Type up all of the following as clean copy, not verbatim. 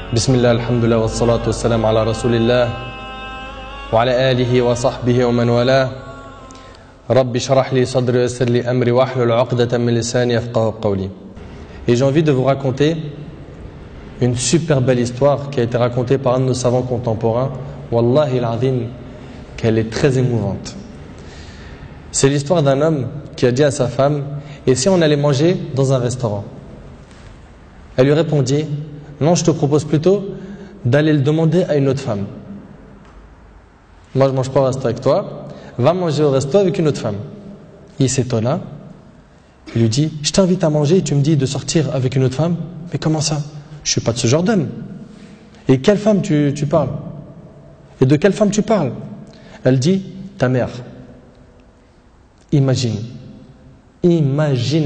بسم الله الحمد لله والصلاة والسلام على رسول الله وعلى آله وصحبه ومن والاه رب اشرح لي صدري ويسر لي أمري واحلل عقدة من لساني يفقهوا قولي. Et j'ai envie de vous raconter une super belle histoire qui a été racontée par un de nos savants contemporains. Wallahi al-azim, qu'elle est très émouvante. C'est l'histoire d'un homme qui a dit à sa femme: et si on allait manger dans un restaurant? Elle lui répondit: non, je te propose plutôt d'aller le demander à une autre femme. Moi, je ne mange pas au resto avec toi, va manger au resto avec une autre femme. Il s'étonna, il lui dit: je t'invite à manger et tu me dis de sortir avec une autre femme? Mais comment ça? Je ne suis pas de ce genre d'homme. Et quelle femme tu parles? Et de quelle femme tu parles? Elle dit: ta mère. Imagine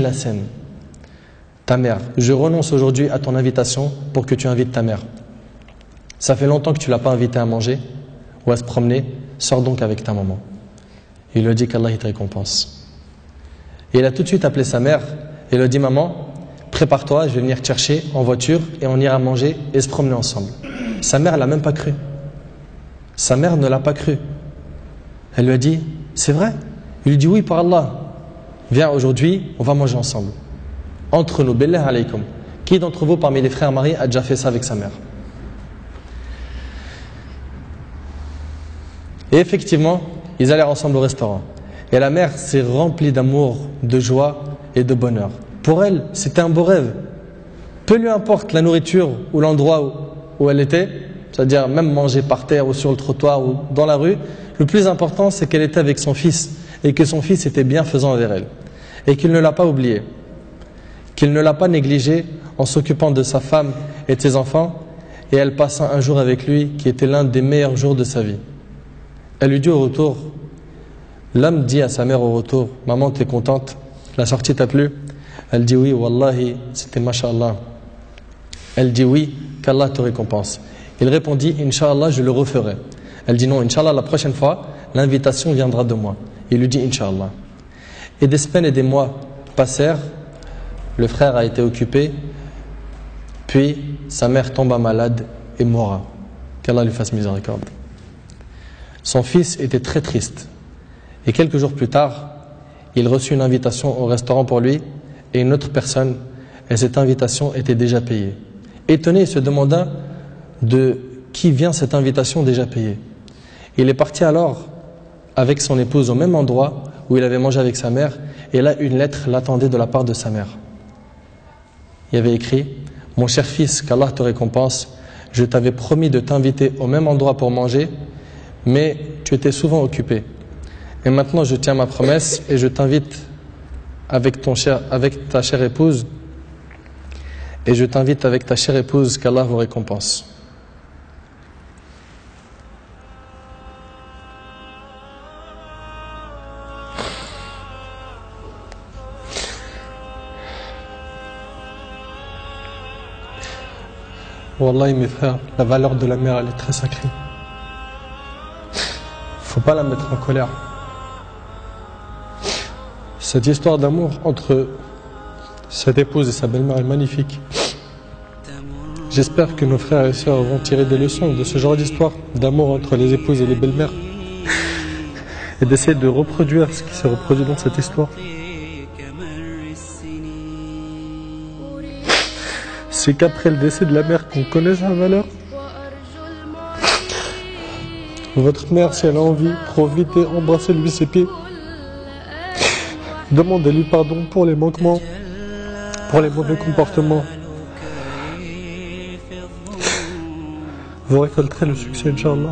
la scène. Ta mère, je renonce aujourd'hui à ton invitation pour que tu invites ta mère. Ça fait longtemps que tu ne l'as pas invitée à manger ou à se promener, sors donc avec ta maman. Il lui a dit qu'Allah il te récompense. Et il a tout de suite appelé sa mère et lui a dit: maman, prépare-toi, je vais venir te chercher en voiture et on ira manger et se promener ensemble. Sa mère ne l'a même pas cru. Sa mère ne l'a pas cru. Elle lui a dit: c'est vrai? Il lui dit: oui, par Allah. Viens aujourd'hui, on va manger ensemble. Entre nous, billah alaykum. Qui d'entre vous parmi les frères mariés a déjà fait ça avec sa mère? Et effectivement, ils allèrent ensemble au restaurant. Et la mère s'est remplie d'amour, de joie et de bonheur. Pour elle, c'était un beau rêve. Peu lui importe la nourriture ou l'endroit où elle était, c'est-à-dire même manger par terre ou sur le trottoir ou dans la rue, le plus important c'est qu'elle était avec son fils et que son fils était bienfaisant envers elle. Et qu'il ne l'a pas oublié, qu'il ne l'a pas négligé en s'occupant de sa femme et de ses enfants, et elle passa un jour avec lui qui était l'un des meilleurs jours de sa vie. Elle lui dit au retour, l'homme dit à sa mère au retour: maman, t'es contente? La sortie t'a plu? Elle dit: oui, wallahi, c'était mashallah. Elle dit: oui, qu'Allah te récompense. Il répondit: Inch'Allah, je le referai. Elle dit: non, Inch'Allah, la prochaine fois, l'invitation viendra de moi. Il lui dit: Inch'Allah. Et des semaines et des mois passèrent. Le frère a été occupé, puis sa mère tomba malade et mourra. Qu'Allah lui fasse miséricorde. Son fils était très triste. Et quelques jours plus tard, il reçut une invitation au restaurant pour lui et une autre personne, et cette invitation était déjà payée. Étonné, il se demanda de qui vient cette invitation déjà payée. Il est parti alors avec son épouse au même endroit où il avait mangé avec sa mère, et là une lettre l'attendait de la part de sa mère. Il y avait écrit: mon cher fils, qu'Allah te récompense, je t'avais promis de t'inviter au même endroit pour manger, mais tu étais souvent occupé. Et maintenant je tiens ma promesse et je t'invite avec ta chère épouse, et je t'invite avec ta chère épouse, qu'Allah vous récompense. Wallahi mes frères, la valeur de la mère elle est très sacrée. Faut pas la mettre en colère. Cette histoire d'amour entre cette épouse et sa belle-mère est magnifique. J'espère que nos frères et sœurs vont tirer des leçons de ce genre d'histoire d'amour entre les épouses et les belles-mères et d'essayer de reproduire ce qui s'est reproduit dans cette histoire. C'est qu'après le décès de la mère qu'on connaît sa valeur. Votre mère, si elle a envie, profitez, embrassez-lui ses pieds. Demandez-lui pardon pour les manquements, pour les mauvais comportements. Vous récolterez le succès, Inch'Allah.